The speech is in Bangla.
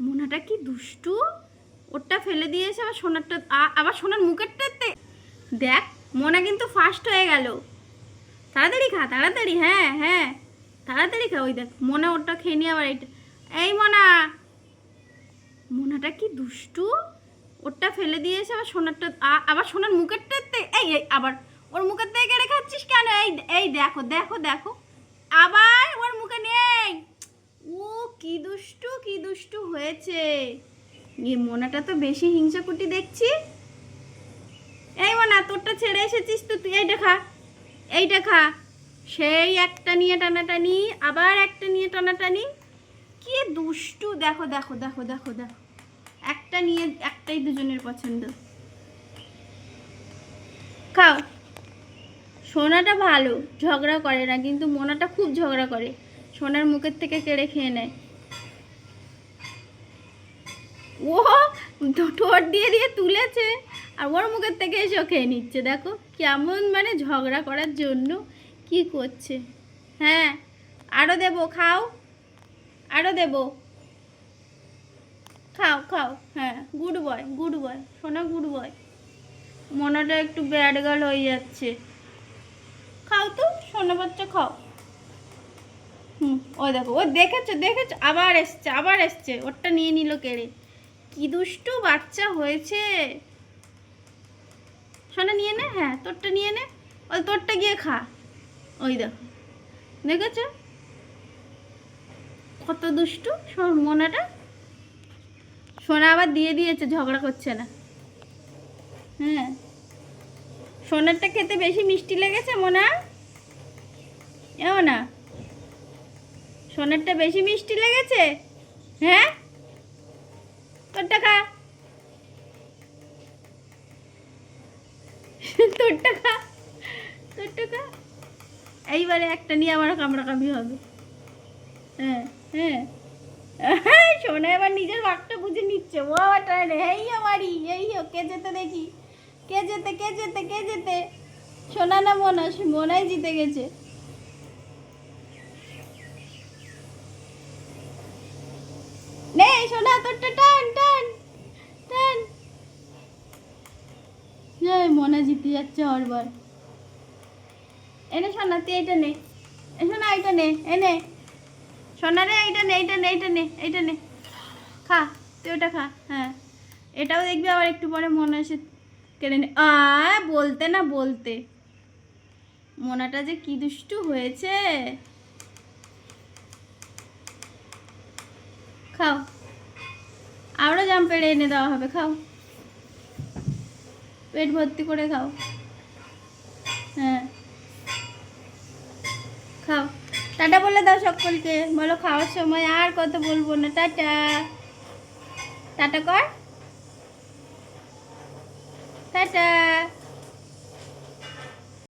মোনাটা কি দুষ্টু, ওরটা ফেলে দিয়েছে আবার সোনারটা, আবার সোনার মুখেরটাতে দেখ। মোনা কিন্তু ফার্স্ট হয়ে গেল। তাড়াতাড়ি খা, তাড়াতাড়ি, হ্যাঁ হ্যাঁ তাড়াতাড়ি খা। ওই দেখ মোনা ওরটা খেয়ে নিয়ে আবার এইটা। এই মোনা, মোনাটা কি দুষ্টু, ওরটা ফেলে দিয়েছে আবার সোনারটা, আবার সোনার মুখেরটাতে। এই এই আবার ওর মুখের থেকে কেড়ে খাচ্ছিস কেন? এই এই দেখো দেখো দেখো, আবার ওর মুখে নেই। ও কি দুষ্টু, কি দুষ্টু হয়েছে। এই মোনাটা তো বেশি হিংসাকুটি দেখছি। এই মোনা, তোরটা ছেড়ে এসেছিস তো, তুই এইটা খা, এইটা খা। সেই একটা নিয়ে টানাটানি, আবার একটা নিয়ে টানাটানি, কি দুষ্টু। দেখো দেখো দেখো দেখো দেখো, একটা নিয়ে একটাই দুজনের পছন্দ। খাও। সোনাটা ভালো, ঝগড়া করে না, কিন্তু মোনাটা খুব ঝগড়া করে, সোনার মুখের থেকে কেড়ে খেয়ে নেয়। ও ঠোঁট দিয়ে দিয়ে তুলেছে আর ওর মুখের থেকে এসেও খেয়ে নিচ্ছে। দেখো কেমন মানে ঝগড়া করার জন্য কি করছে। হ্যাঁ আরও দেবো, খাও, আরও দেবো, খাও খাও। হ্যাঁ গুড বয়, গুড বয় সোনা, গুড বয়। মোনাটা একটু ব্যাড গার্ল হয়ে যাচ্ছে। খাও তো সোনা বাচ্চা, খাও। ওই দেখো, ও দেখেছো দেখেছো, আবার এসছে, আবার এসছে, ওরটা নিয়ে নিল কেড়ে। কি দুষ্টু বাচ্চা হয়েছে। সোনা নিয়ে নে, হ্যাঁ তোরটা নিয়ে নে, ওই তোরটা গিয়ে খা। ওই দেখো, দেখেছো কত দুষ্টু মোনাটা। সোনা আবার দিয়ে দিয়েছে, ঝগড়া করছে না। হ্যাঁ সোনারটা খেতে বেশি মিষ্টি লেগেছে মোনা, এও না, সোনারটা বেশি মিষ্টি লেগেছে। হ্যাঁ তোরটা খা, তোরটা খা, তোরটা খা। এইবারে একটা নিয়ে আমার কামড়াকামড়ি হবে। হ্যাঁ হ্যাঁ হ্যাঁ, সোনা এবার নিজের ভাগটা বুঝে নিচ্ছে। ও টান, এই আমারই, এই কে যেতে দেখি, কে যেতে কে যেতে কে যেতে, সোনা না মোনা? মোনাই জিতে গেছে। নে সোনা তোরটা টান টান টান। মোনা জিতে যাচ্ছে হরবার। এনে সোনা তুই এইটা নে, সোনা এইটা নে, এনে সোনা রে, এইটা নে, এইটা নে, এইটা নে, এইটা নে, খা তুই ওটা খা। হ্যাঁ এটাও দেখবি আবার একটু পরে মনে এসে কেড়ে নে। বলতে না বলতে, মোনাটা যে কি দুষ্টু হয়েছে। খাও, আরও জাম পেড়ে এনে দেওয়া হবে, খাও, পেট ভর্তি করে খাও। হ্যাঁ খাও। টাটা বলে দাও সকলকে, বলো খাওয়ার সময় আর কত বলবো না, টাটা, টাটা কর, টাটা।